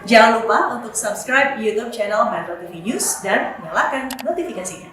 Jangan lupa untuk subscribe YouTube channel Metro TV News dan nyalakan notifikasinya.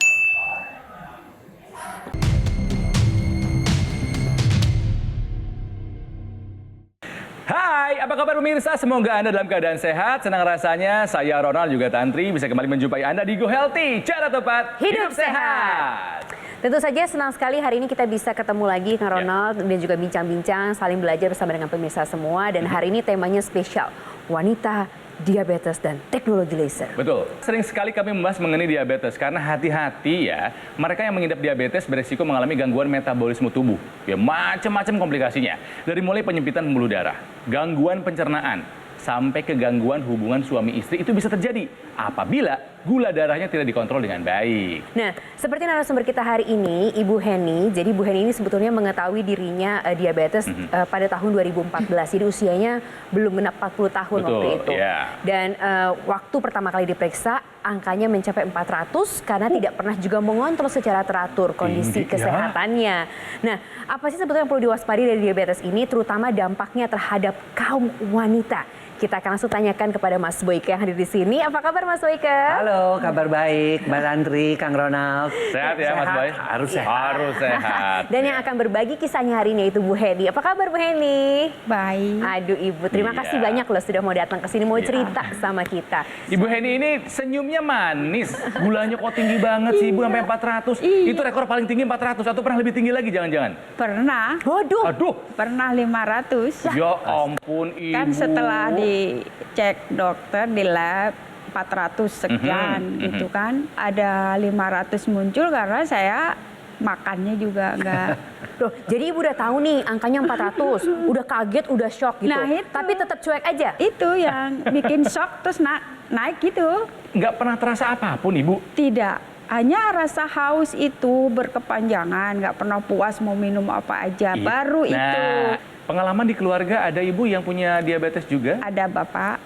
Hai, apa kabar pemirsa? Semoga Anda dalam keadaan sehat. Senang rasanya saya Ronald juga Tantri bisa kembali menjumpai Anda di Go Healthy. Cara tepat hidup sehat. Tentu saja senang sekali hari ini kita bisa ketemu lagi Kang Ronald dan juga bincang-bincang, saling belajar bersama dengan pemirsa semua. Dan hari ini temanya spesial, wanita, diabetes, dan teknologi laser. Betul. Sering sekali kami membahas mengenai diabetes karena hati-hati ya, mereka yang mengidap diabetes beresiko mengalami gangguan metabolisme tubuh. Ya macam-macam komplikasinya. Dari mulai penyempitan pembuluh darah, gangguan pencernaan, sampai ke gangguan hubungan suami istri itu bisa terjadi apabila gula darahnya tidak dikontrol dengan baik. Nah, seperti narasumber kita hari ini, Ibu Heni. Jadi Ibu Heni ini sebetulnya mengetahui dirinya diabetes pada tahun 2014. Jadi usianya belum genap 40 tahun. Betul, waktu itu. Yeah. Dan waktu pertama kali diperiksa, angkanya mencapai 400 karena tidak pernah juga mengontrol secara teratur kondisi kesehatannya. Nah, apa sih sebetulnya yang perlu diwaspadai dari diabetes ini, terutama dampaknya terhadap kaum wanita? Kita akan langsung tanyakan kepada Mas Boyke yang hadir di sini. Apa kabar Mas Boyke? Halo, kabar baik, Mbak Tantri, Kang Ronald. Sehat ya Mas Boy? Harus sehat. Harus sehat. Dan yang akan berbagi kisahnya hari ini yaitu Bu Heni. Apa kabar Bu Heni? Baik. Aduh Ibu, terima kasih banyak loh sudah mau datang ke sini, mau cerita sama kita. Ibu Heni ini senyumnya manis, gulanya kok tinggi banget sih Ibu sampai 400. Itu rekor paling tinggi 400 atau pernah lebih tinggi lagi jangan-jangan? Pernah. Waduh. Aduh. Pernah 500. Ya ampun Ibu. Kan setelah dicek dokter di lab 400 sekian gitu kan. Ada 500 muncul karena saya makannya juga enggak. Loh, jadi Ibu udah tahu nih angkanya 400, udah kaget, udah shock gitu. Nah, itu. Tapi tetap cuek aja. Itu yang bikin shock terus naik gitu. Nggak pernah terasa apapun Ibu? Tidak. Hanya rasa haus itu berkepanjangan, nggak pernah puas mau minum apa aja. Iya. Baru Nah, itu. pengalaman di keluarga ada Ibu yang punya diabetes juga? Ada bapak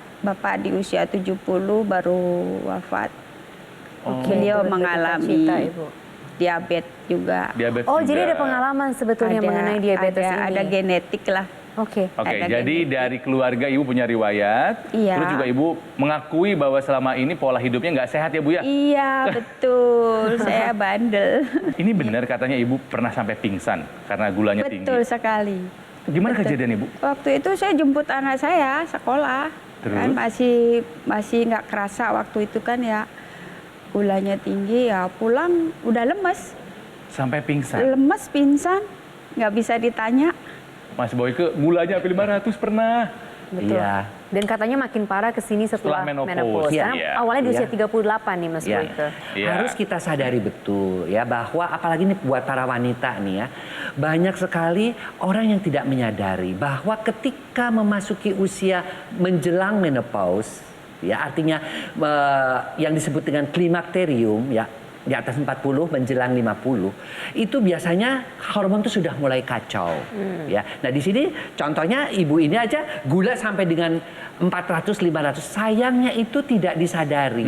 di usia 70 baru wafat. Beliau Berbeda mengalami cita, Ibu. diabetes juga. Diabetes Oh, juga. jadi ada pengalaman sebetulnya mengenai diabetes ini. Ada genetik lah. Oke. Oke, ada jadi genetik. dari keluarga Ibu punya riwayat, Iya. terus juga Ibu mengakui bahwa selama ini pola hidupnya nggak sehat ya Bu ya? Iya, betul. Saya bandel. Ini benar katanya Ibu pernah sampai pingsan karena gulanya tinggi. Betul sekali. Gimana Betul. kejadian Ibu? Waktu itu saya jemput anak saya sekolah. Terus? Kan masih nggak kerasa waktu itu kan ya. Gulanya tinggi ya, pulang udah lemes. Sampai pingsan. Lemes, pingsan. Nggak bisa ditanya. Mas Boyke gulanya sampai 500 pernah. Betul. Iya. Dan katanya makin parah ke sini setelah Setelah menopause. menopause. Iya. Karena Iya. awalnya di usia Iya. 38 nih Mas Ya, Boyke. Iya. harus kita sadari betul ya bahwa apalagi nih buat para wanita nih ya, banyak sekali orang yang tidak menyadari bahwa ketika memasuki usia menjelang menopause, ya artinya yang disebut dengan klimakterium ya, di atas 40 menjelang 50 itu biasanya hormon itu sudah mulai kacau ya. Nah di sini contohnya ibu ini aja gula sampai dengan 400 500, sayangnya itu tidak disadari.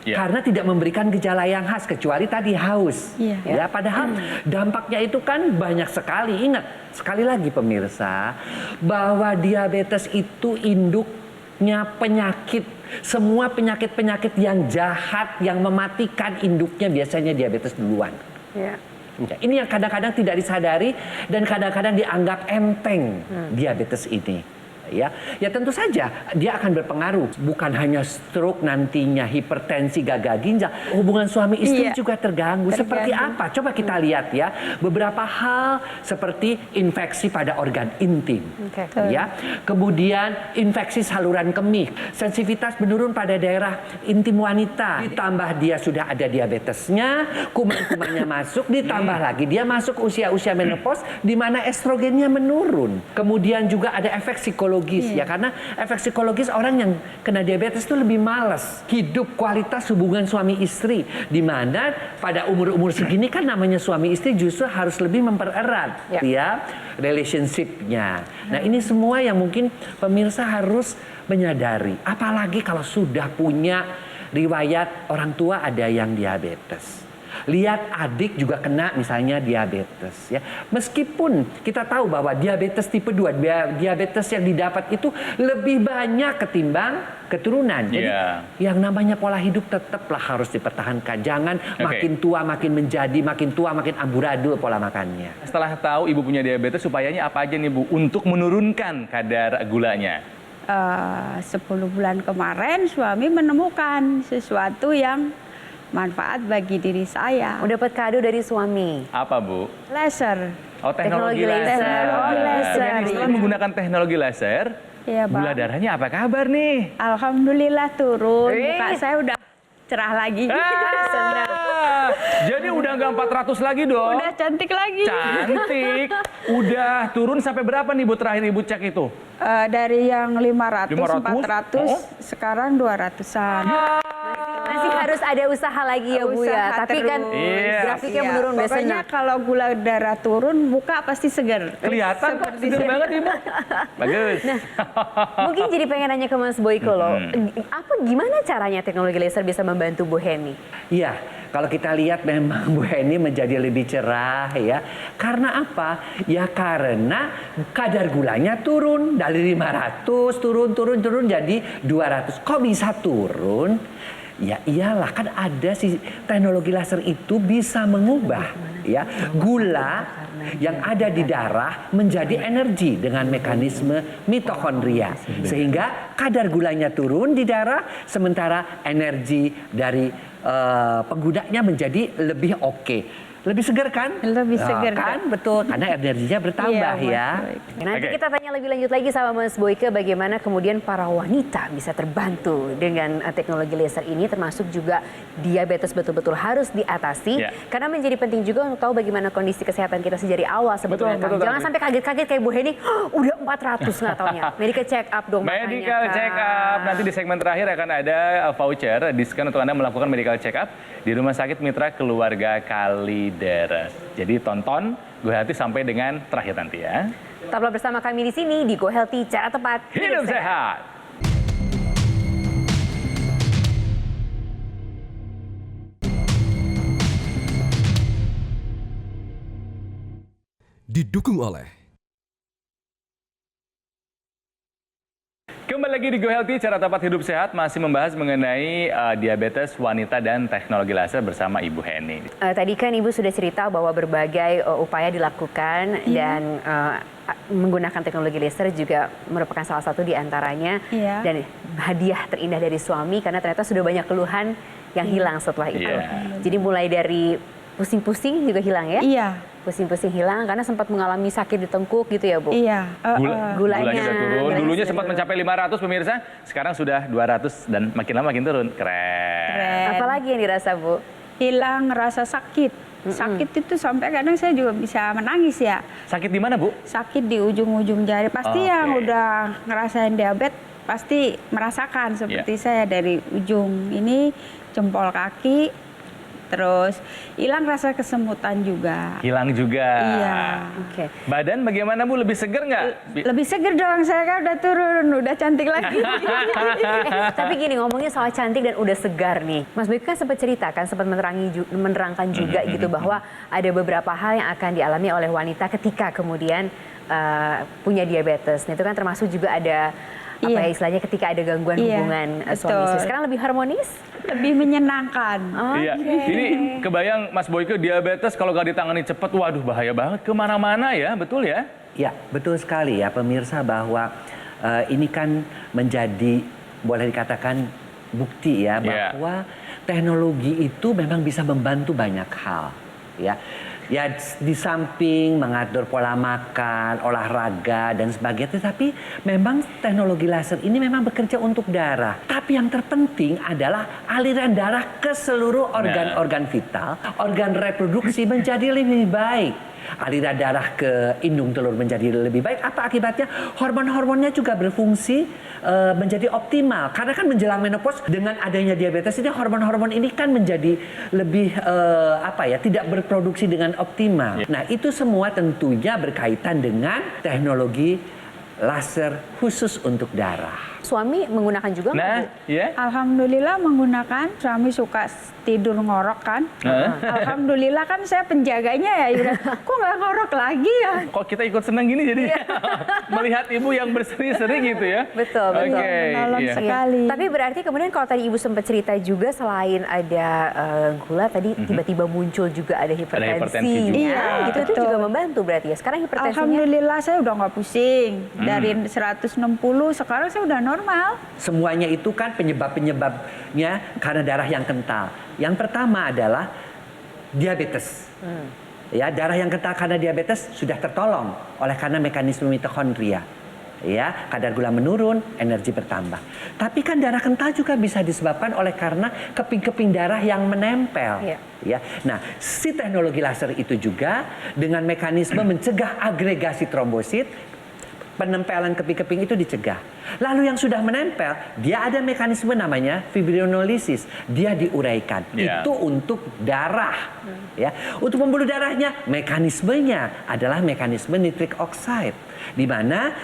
Ya. Karena tidak memberikan gejala yang khas kecuali tadi haus. Iya. Ya, padahal dampaknya itu kan banyak sekali. Ingat, sekali lagi pemirsa, bahwa diabetes itu induknya penyakit. Semua penyakit-penyakit yang jahat, yang mematikan induknya biasanya diabetes duluan. Iya. Ya, ini yang kadang-kadang tidak disadari dan kadang-kadang dianggap enteng diabetes ini. Ya tentu saja dia akan berpengaruh, bukan hanya stroke nantinya, hipertensi, gagal ginjal, hubungan suami istri Iya. juga terganggu. Seperti Terganggu. apa? Coba kita lihat ya, beberapa hal seperti infeksi pada organ intim. Oke. Ya, kemudian infeksi saluran kemih, sensitivitas menurun pada daerah intim wanita, ditambah dia sudah ada diabetesnya, kuman-kumannya masuk, ditambah lagi dia masuk usia-usia menopause di mana estrogennya menurun. Kemudian juga ada efek psikologis ya, karena efek psikologis orang yang kena diabetes itu lebih malas hidup, kualitas hubungan suami istri, di mana pada umur-umur segini kan namanya suami istri justru harus lebih mempererat ya relationship-nya. Nah ini semua yang mungkin pemirsa harus menyadari, apalagi kalau sudah punya riwayat orang tua ada yang diabetes. lihat adik juga kena misalnya diabetes ya. Meskipun kita tahu bahwa diabetes tipe 2, diabetes yang didapat itu lebih banyak ketimbang keturunan. Jadi yang namanya pola hidup tetaplah harus dipertahankan. Jangan makin tua makin menjadi, makin tua makin amburadul pola makannya. Setelah tahu ibu punya diabetes, upayanya apa aja nih Bu untuk menurunkan kadar gulanya? 10 bulan kemarin suami menemukan sesuatu yang manfaat bagi diri saya. Dapat kado dari suami. Apa Bu? Laser. Oh, teknologi laser. Teknologi laser. Setelah menggunakan teknologi laser, Iya, Bang. gula darahnya apa kabar nih? Alhamdulillah turun. Wih. Muka saya udah cerah lagi. Senang. Jadi udah nggak 400 lagi dong? Udah cantik lagi. Cantik. Udah turun sampai berapa nih Bu terakhir Ibu cek itu? Dari yang 500, 500, 400, sekarang 200-an. Masih harus ada usaha lagi ya Bu ya. Usaha Tapi kan Iya. grafiknya Iya, menurun pokoknya biasanya. kalau gula darah turun, muka pasti seger. Kelihatan kok, seger banget Ibu. Bagus. Mungkin jadi pengen nanya ke Mas Boyko loh. Gimana caranya teknologi laser bisa membantu Bu Heni? Iya, kalau kita lihat memang Bu Heni menjadi lebih cerah ya. Karena apa? Ya karena kadar gulanya turun dari 500 turun jadi 200. Kok bisa turun? Ya iyalah, kan ada si teknologi laser itu bisa mengubah ya gula yang ada di darah menjadi energi dengan mekanisme mitokondria, sehingga kadar gulanya turun di darah sementara energi dari penggunanya menjadi lebih oke. Lebih segar kan? Lebih segar, kan? Betul, karena energinya bertambah Iya, ya. Mas. Nanti Oke. kita tanya lebih lanjut lagi sama Mas Boyke bagaimana kemudian para wanita bisa terbantu dengan teknologi laser ini, termasuk juga diabetes betul-betul harus diatasi. Ya. Karena menjadi penting juga untuk tahu bagaimana kondisi kesehatan kita sejak awal sebetulnya. Betul, Kang. betul, Jangan tapi- sampai kaget-kaget kayak Bu Heni, udah 400 nggak taunya. Medical check up dong Medical makanya, check Kang. up. Nanti di segmen terakhir akan ada voucher diskon untuk Anda melakukan medical check up di Rumah Sakit Mitra Keluarga Kalideres. Jadi tonton Go Healthy sampai dengan terakhir nanti ya. Tetaplah bersama kami di sini di Go Healthy, cara tepat Hidup sehat. Didukung oleh Kembali lagi di Go Healthy, cara tepat hidup sehat, masih membahas mengenai diabetes wanita dan teknologi laser bersama Ibu Heni. Tadi kan Ibu sudah cerita bahwa berbagai upaya dilakukan dan menggunakan teknologi laser juga merupakan salah satu di antaranya. Iya. Dan hadiah terindah dari suami karena ternyata sudah banyak keluhan yang hilang setelah itu. Iya. Jadi mulai dari pusing-pusing juga hilang ya? Iya. Pusing-pusing hilang karena sempat mengalami sakit di tengkuk gitu ya Bu? Iya. Gulanya udah turun. gulanya Dulunya sudah sempat turun. mencapai 500 pemirsa, sekarang sudah 200 dan makin lama makin turun. Keren. Keren. Apalagi yang dirasa Bu? Hilang rasa sakit. Sakit itu sampai kadang saya juga bisa menangis ya. Sakit di mana, Bu? Sakit di ujung-ujung jari. Pasti Oke. yang udah ngerasain diabetes pasti merasakan seperti saya dari ujung ini jempol kaki. Terus hilang rasa kesemutan juga. Hilang juga. Iya. Oke. Badan bagaimana, Bu? Lebih seger nggak? Lebih seger dong, saya kan udah turun, udah cantik lagi. Tapi gini, ngomongnya soal cantik dan udah segar nih. Mas Boyke kan sempat ceritakan, sempat menerangkan juga gitu bahwa ada beberapa hal yang akan dialami oleh wanita ketika kemudian punya diabetes. Nah, itu kan termasuk juga ada apa ya istilahnya ketika ada gangguan Iya, hubungan suami betul. istri. Sekarang lebih harmonis? Lebih menyenangkan. Iya, ini kebayang Mas Boyke diabetes kalau nggak ditangani cepat, waduh bahaya banget kemana-mana ya, betul ya? Ya, betul sekali ya pemirsa bahwa ini kan menjadi boleh dikatakan bukti ya Iya. bahwa teknologi itu memang bisa membantu banyak hal ya. Ya di samping mengatur pola makan, olahraga dan sebagainya, tetapi memang teknologi laser ini memang bekerja untuk darah. Tapi yang terpenting adalah aliran darah ke seluruh organ-organ vital, organ reproduksi menjadi lebih baik. Aliran darah ke indung telur menjadi lebih baik. Apa akibatnya? Hormon-hormonnya juga berfungsi menjadi optimal. Karena kan menjelang menopause dengan adanya diabetes ini hormon-hormon ini kan menjadi lebih tidak berproduksi dengan optimal. Nah, itu semua tentunya berkaitan dengan teknologi laser khusus untuk darah. Suami menggunakan juga nggak, Nah, Bu? ya. Alhamdulillah menggunakan, suami suka tidur ngorok kan. Alhamdulillah kan saya penjaganya ya, udah kok nggak ngorok lagi ya. Kok kita ikut senang gini jadi melihat ibu yang berseri-seri gitu ya. Betul, betul. Oke, Menolong iya. sekali. Tapi berarti kemudian kalau tadi Ibu sempat cerita juga selain ada gula tadi tiba-tiba muncul juga ada hipertensi. hipertensi juga. Iya, itu betul. juga membantu berarti ya. Sekarang hipertensinya Alhamdulillah saya udah nggak pusing. Dari 160 sekarang saya udah normal. Semuanya itu kan penyebabnya karena darah yang kental. Yang pertama adalah diabetes. Ya, darah yang kental karena diabetes sudah tertolong oleh karena mekanisme mitokondria. Ya, kadar gula menurun, energi bertambah. Tapi kan darah kental juga bisa disebabkan oleh karena keping-keping darah yang menempel. Iya. Ya, nah si teknologi laser itu juga dengan mekanisme mencegah agregasi trombosit, penempelan keping-keping itu dicegah. Lalu yang sudah menempel, dia ada mekanisme namanya fibrinolisis. Dia diuraikan. Yeah. Itu untuk darah. Ya, untuk pembuluh darahnya, mekanismenya adalah mekanisme nitric oxide, di mana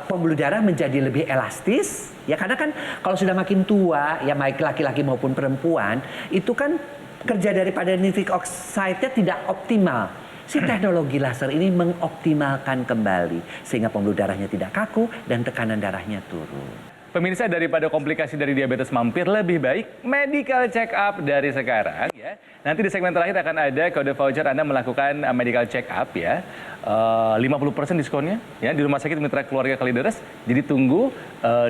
pembuluh darah menjadi lebih elastis. Ya, karena kan kalau sudah makin tua, ya baik laki-laki maupun perempuan, itu kan kerja daripada nitric oxide-nya tidak optimal. Si teknologi laser ini mengoptimalkan kembali sehingga pembuluh darahnya tidak kaku dan tekanan darahnya turun. Pemirsa, daripada komplikasi dari diabetes mampir, lebih baik medical check up dari sekarang ya. Nanti di segmen terakhir akan ada kode voucher Anda melakukan medical check up ya. 50% diskonnya ya di Rumah Sakit Mitra Keluarga Kalideres. Jadi tunggu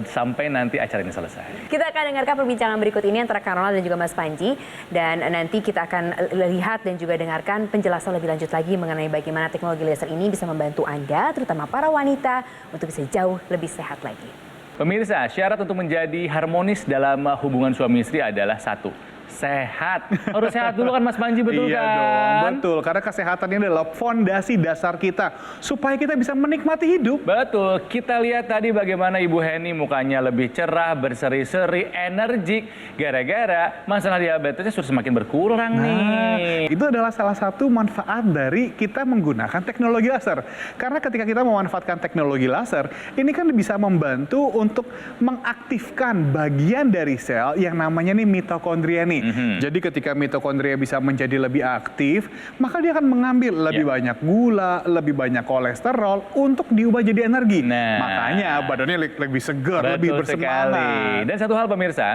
sampai nanti acara ini selesai. Kita akan dengarkan perbincangan berikut ini antara Kak Ronald dan juga Mas Panji. Dan nanti kita akan lihat dan juga dengarkan penjelasan lebih lanjut lagi mengenai bagaimana teknologi laser ini bisa membantu Anda, terutama para wanita, untuk bisa jauh lebih sehat lagi. Pemirsa, syarat untuk menjadi harmonis dalam hubungan suami istri adalah satu, sehat. Harus sehat dulu kan Mas Panji, betul Iya kan? dong, betul. Karena kesehatan ini adalah fondasi dasar kita. Supaya kita bisa menikmati hidup. Betul, kita lihat tadi bagaimana Ibu Heni mukanya lebih cerah, berseri-seri, energik. Gara-gara masalah diabetesnya sudah semakin berkurang nih. Itu adalah salah satu manfaat dari kita menggunakan teknologi laser. Karena ketika kita memanfaatkan teknologi laser, ini kan bisa membantu untuk mengaktifkan bagian dari sel yang namanya nih mitokondria nih. Jadi ketika mitokondria bisa menjadi lebih aktif, maka dia akan mengambil lebih banyak gula, lebih banyak kolesterol untuk diubah jadi energi. Nah. Makanya badannya lebih segar, Betul lebih bersemangat. sekali. Dan satu hal pemirsa,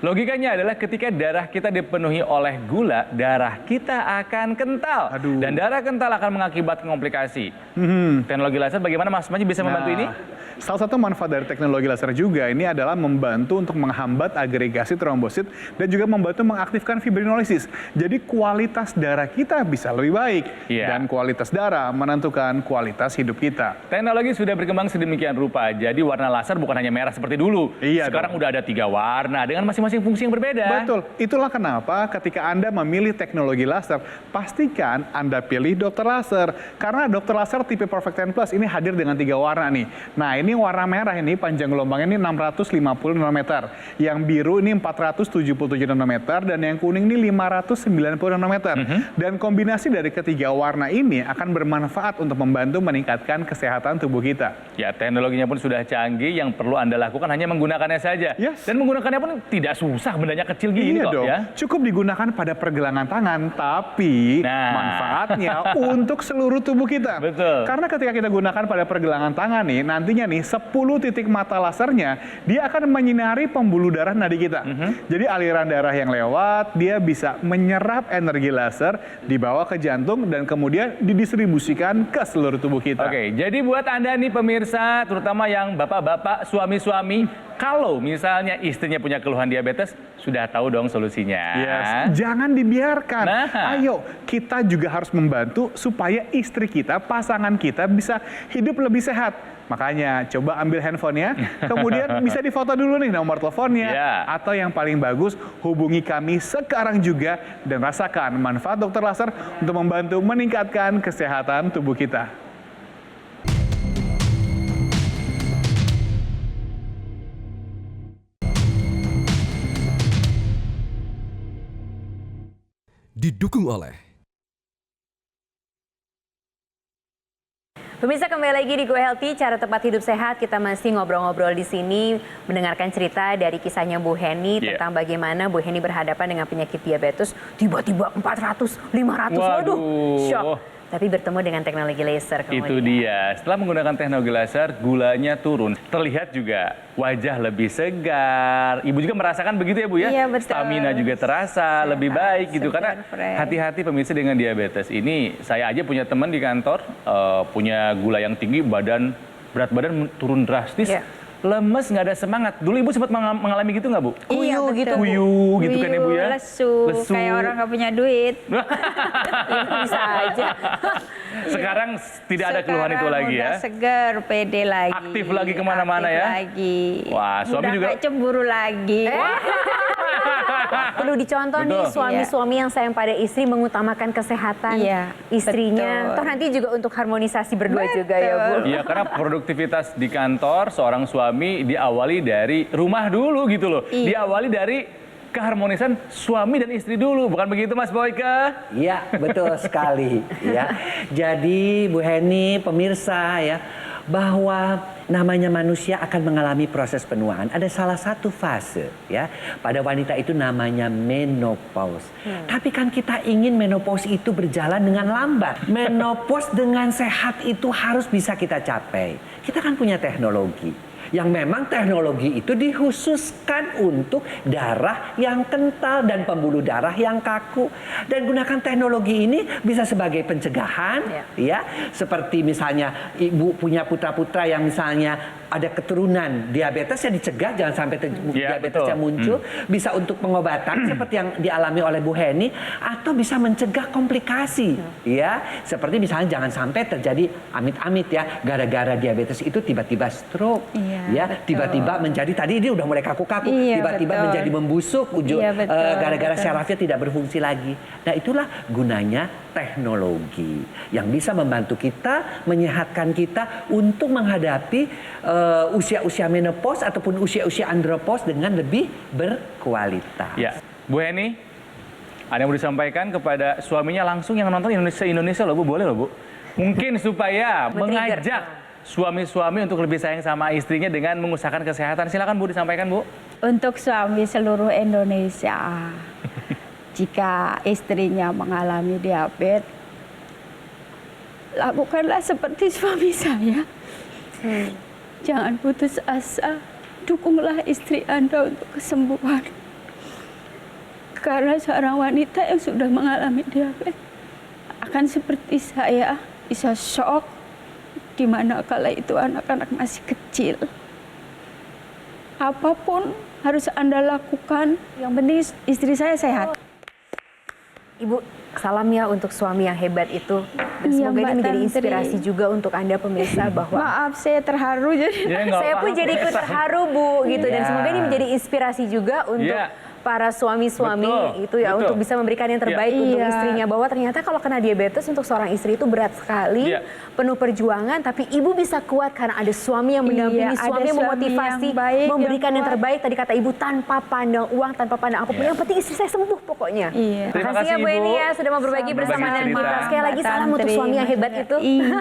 logikanya adalah ketika darah kita dipenuhi oleh gula, darah kita akan kental. Aduh. Dan darah kental akan mengakibatkan komplikasi. Teknologi laser bagaimana Mas Panji bisa membantu ini? Salah satu manfaat dari teknologi laser juga ini adalah membantu untuk menghambat agregasi trombosit dan juga membantu mengaktifkan fibrinolisis. Jadi kualitas darah kita bisa lebih baik. Iya. Dan kualitas darah menentukan kualitas hidup kita. Teknologi sudah berkembang sedemikian rupa. Jadi warna laser bukan hanya merah seperti dulu. Iya Sekarang dong. udah ada 3 warna dengan masing-masing fungsi yang berbeda. Betul, itulah kenapa ketika Anda memilih teknologi laser, pastikan Anda pilih dokter laser. Karena dokter laser tipe Perfect 10 Plus ini hadir dengan 3 warna nih. Nah, ini warna merah ini panjang gelombangnya ini 650 nanometer. Yang biru ini 477 nanometer dan yang kuning ini 590 nanometer. Dan kombinasi dari ketiga warna ini akan bermanfaat untuk membantu meningkatkan kesehatan tubuh kita. Ya, teknologinya pun sudah canggih. Yang perlu Anda lakukan hanya menggunakannya saja. Yes. Dan menggunakannya pun tidak susah, bendanya kecil gini Iya kok dong, ya. cukup digunakan pada pergelangan tangan, tapi Nah. manfaatnya untuk seluruh tubuh kita. Betul. Karena ketika kita gunakan pada pergelangan tangan nih, nantinya nih 10 titik mata lasernya, dia akan menyinari pembuluh darah nadi kita. Jadi aliran darah yang lewat, dia bisa menyerap energi laser, dibawa ke jantung, dan kemudian didistribusikan ke seluruh tubuh kita. Oke, jadi buat Anda nih pemirsa, terutama yang bapak-bapak, suami-suami, kalau misalnya istrinya punya keluhan diabetes, sudah tahu dong solusinya. Yes, jangan dibiarkan. Nah. Ayo, kita juga harus membantu supaya istri kita, pasangan kita bisa hidup lebih sehat. Makanya coba ambil handphonenya, kemudian bisa difoto dulu nih nomor teleponnya. Yeah. Atau yang paling bagus, hubungi kami sekarang juga dan rasakan manfaat dokter laser untuk membantu meningkatkan kesehatan tubuh kita. Didukung oleh Pemirsa, kembali lagi di Go Healthy, cara tepat hidup sehat. Kita masih ngobrol-ngobrol di sini, mendengarkan cerita dari kisahnya Bu Heni tentang bagaimana Bu Heni berhadapan dengan penyakit diabetes. Tiba-tiba 400, 500, waduh, shock. Tapi bertemu dengan teknologi laser kemudian. Itu dia. Setelah menggunakan teknologi laser, gulanya turun. Terlihat juga wajah lebih segar. Ibu juga merasakan begitu ya Bu ya? Iya, betul. Stamina juga terasa lebih baik gitu. Karena fresh. hati-hati pemirsa dengan diabetes ini. Saya aja punya teman di kantor, punya gula yang tinggi, berat badan turun drastis. Iya. Lemes, nggak ada semangat. Dulu Ibu sempat mengalami gitu nggak Bu? Kuyu betul. gitu, Bu. Kuyu gitu kan Ibu ya? Lesu, kayak orang nggak punya duit. Bisa aja. Sekarang tidak ada keluhan itu lagi ya? Udah seger, pede lagi. Aktif lagi kemana-mana Aktif ya? lagi. Wah, suami Udah juga- nggak cemburu lagi. Perlu dicontoh nih Betul. suami-suami yang sayang pada istri mengutamakan kesehatan Iya, istrinya. betul. Toh nanti juga untuk harmonisasi berdua juga ya Bu. Iya, karena produktivitas di kantor seorang suami diawali dari rumah dulu gitu loh. Iya. Diawali dari keharmonisan suami dan istri dulu. Bukan begitu Mas Boyke? Iya, betul sekali. Ya, jadi Bu Heni, pemirsa ya, bahwa namanya manusia akan mengalami proses penuaan. Ada salah satu fase ya pada wanita itu namanya menopause. Tapi kan kita ingin menopause itu berjalan dengan lambat. Menopause dengan sehat itu harus bisa kita capai. Kita kan punya teknologi. Yang memang teknologi itu dikhususkan untuk darah yang kental dan pembuluh darah yang kaku. Dan gunakan teknologi ini bisa sebagai pencegahan, ya. Seperti misalnya ibu punya putra-putra yang misalnya ada keturunan diabetes, ya dicegah jangan sampai diabetesnya muncul. Bisa untuk pengobatan seperti yang dialami oleh Bu Heni, atau bisa mencegah komplikasi, ya. Seperti misalnya jangan sampai terjadi amit-amit ya, gara-gara diabetes itu tiba-tiba stroke. Iya, Ya, betul. tiba-tiba menjadi tadi dia udah mulai kaku-kaku, Iya, tiba-tiba betul. menjadi membusuk Iya, betul, gara-gara betul. syarafnya tidak berfungsi lagi. Nah, itulah gunanya teknologi yang bisa membantu kita, menyehatkan kita untuk menghadapi usia-usia menopause ataupun usia-usia andropause dengan lebih berkualitas. Ya. Bu Heni, ada yang mau disampaikan kepada suaminya langsung yang nonton Indonesia loh Bu, boleh loh Bu? Mungkin supaya Men-trigger. mengajak suami-suami untuk lebih sayang sama istrinya dengan mengusahakan kesehatan. Silakan Bu, disampaikan Bu. Untuk suami seluruh Indonesia, jika istrinya mengalami diabetes, lakukanlah seperti suami saya. Jangan putus asa, dukunglah istri Anda untuk kesembuhan. Karena seorang wanita yang sudah mengalami diabetes akan seperti saya, bisa shock, di mana kala itu anak-anak masih kecil. Apapun harus Anda lakukan, yang penting istri saya sehat. Ibu, salam ya untuk suami yang hebat itu. Dan Iya, semoga ini Mbak menjadi Tantri. inspirasi juga untuk Anda pemirsa bahwa Maaf, saya terharu jadi. Ya, nggak saya pun apa-apa. jadi ikut terharu Bu gitu, dan Iya. semoga ini menjadi inspirasi juga untuk Iya. para suami-suami Betul, itu ya, betul. untuk bisa memberikan yang terbaik untuk Iya. istrinya, bahwa ternyata kalau kena diabetes untuk seorang istri itu berat sekali, Iya. penuh perjuangan, tapi ibu bisa kuat karena ada suami yang mendampingi, Iya, ada suami yang suami memotivasi, yang baik, memberikan yang yang kuat. terbaik. Tadi kata ibu, tanpa pandang uang, tanpa pandang apapun, yang penting istri saya sembuh pokoknya. Iya. Terima Makasih ya kasih, Bu Ibu. Eni ya sudah mau berbagi Berbagi bersama dengan cerita. kita. Sekali lagi Mbak salam untuk Tantri, suami yang hebat itu. Iya.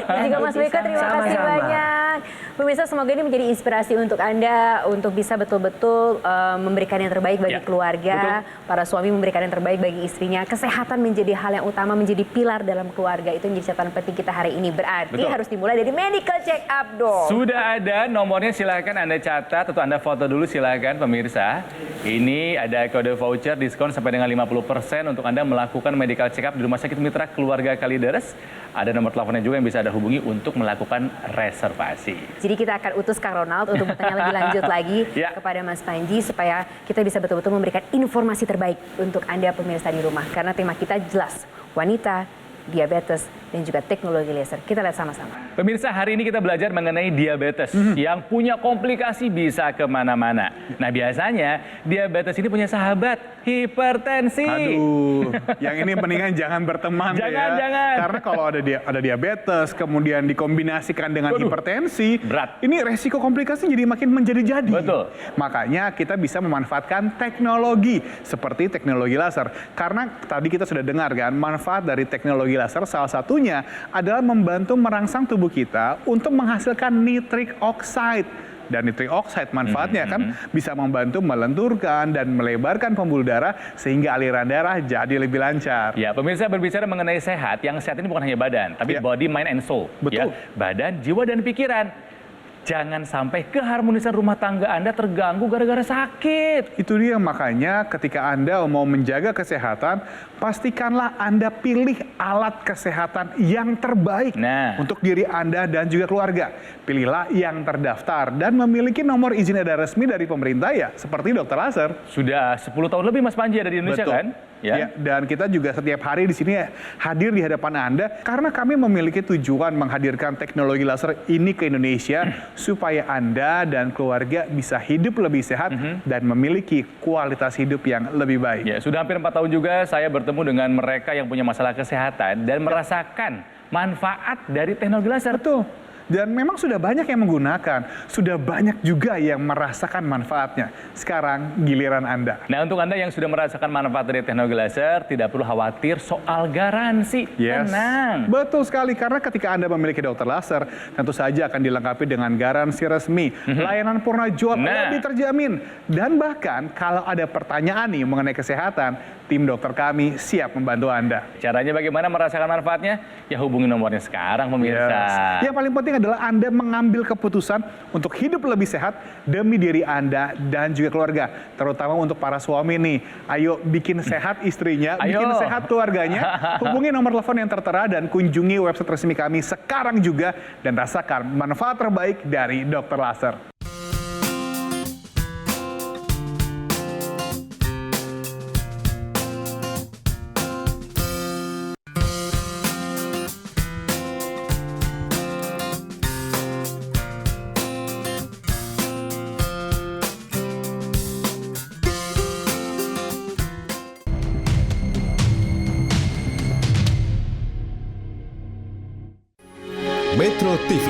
Dan juga Mas Boyke, terima kasih Sama-sama. banyak. Pemirsa, semoga ini menjadi inspirasi untuk Anda untuk bisa betul-betul memberikan yang terbaik bagi Ya, keluarga. betul. Para suami memberikan yang terbaik bagi istrinya. Kesehatan menjadi hal yang utama, menjadi pilar dalam keluarga. Itu menjadi catatan penting kita hari ini. Berarti Betul. harus dimulai dari medical check up dong. Sudah ada nomornya, silakan Anda catat atau Anda foto dulu, silakan pemirsa. Ini ada kode voucher diskon sampai dengan 50% untuk Anda melakukan medical check up di Rumah Sakit Mitra Keluarga Kalideres. Ada nomor teleponnya juga yang bisa Anda hubungi untuk melakukan reservasi. Jadi kita akan utus Kang Ronald untuk bertanya lebih lanjut lagi Ya. kepada Mas Panji supaya kita bisa betul-betul memberikan informasi terbaik untuk Anda pemirsa di rumah. Karena tema kita jelas, wanita, diabetes, dan juga teknologi laser. Kita lihat sama-sama. Pemirsa, hari ini kita belajar mengenai diabetes yang punya komplikasi bisa kemana-mana. Nah, biasanya diabetes ini punya sahabat, hipertensi. Aduh, yang ini mendingan jangan berteman deh Jangan, ya. jangan. Karena kalau ada diabetes, kemudian dikombinasikan dengan Waduh, hipertensi, berat. ini resiko komplikasi jadi makin menjadi-jadi. Betul. Makanya kita bisa memanfaatkan teknologi seperti teknologi laser. Karena tadi kita sudah dengar kan, manfaat dari teknologi teknologi laser salah satunya adalah membantu merangsang tubuh kita untuk menghasilkan nitric oxide. Dan nitric oxide manfaatnya kan bisa membantu melenturkan dan melebarkan pembuluh darah sehingga aliran darah jadi lebih lancar. Ya, pemirsa, berbicara mengenai sehat, yang sehat ini bukan hanya badan, tapi Ya. body, mind, and soul. Betul. Ya, badan, jiwa, dan pikiran. Jangan sampai keharmonisan rumah tangga Anda terganggu gara-gara sakit. Itu dia makanya ketika Anda mau menjaga kesehatan, pastikanlah Anda pilih alat kesehatan yang terbaik Nah. untuk diri Anda dan juga keluarga. Pilihlah yang terdaftar dan memiliki nomor izin edar resmi dari pemerintah ya, seperti dokter laser. Sudah 10 tahun lebih Mas Panji ada di Indonesia kan? Ya, dan kita juga setiap hari di sini hadir di hadapan Anda karena kami memiliki tujuan menghadirkan teknologi laser ini ke Indonesia supaya Anda dan keluarga bisa hidup lebih sehat dan memiliki kualitas hidup yang lebih baik. Ya, sudah hampir 4 tahun juga saya bertemu dengan mereka yang punya masalah kesehatan dan merasakan manfaat dari teknologi laser. Betul. Dan memang sudah banyak yang menggunakan, sudah banyak juga yang merasakan manfaatnya. Sekarang giliran Anda. Nah, untuk Anda yang sudah merasakan manfaat dari teknologi laser, tidak perlu khawatir soal garansi. Yes. Tenang. Betul sekali, karena ketika Anda memiliki dokter laser, tentu saja akan dilengkapi dengan garansi resmi, layanan purna jawab Nah. lebih terjamin. Dan bahkan kalau ada pertanyaan nih mengenai kesehatan, tim dokter kami siap membantu Anda. Caranya bagaimana merasakan manfaatnya? Ya hubungi nomornya sekarang, pemirsa. Yes. Yang paling penting adalah Anda mengambil keputusan untuk hidup lebih sehat demi diri Anda dan juga keluarga. Terutama untuk para suami nih. Ayo bikin sehat istrinya, Ayo. bikin sehat keluarganya. Hubungi nomor telepon yang tertera dan kunjungi website resmi kami sekarang juga dan rasakan manfaat terbaik dari dokter laser. Metro TV,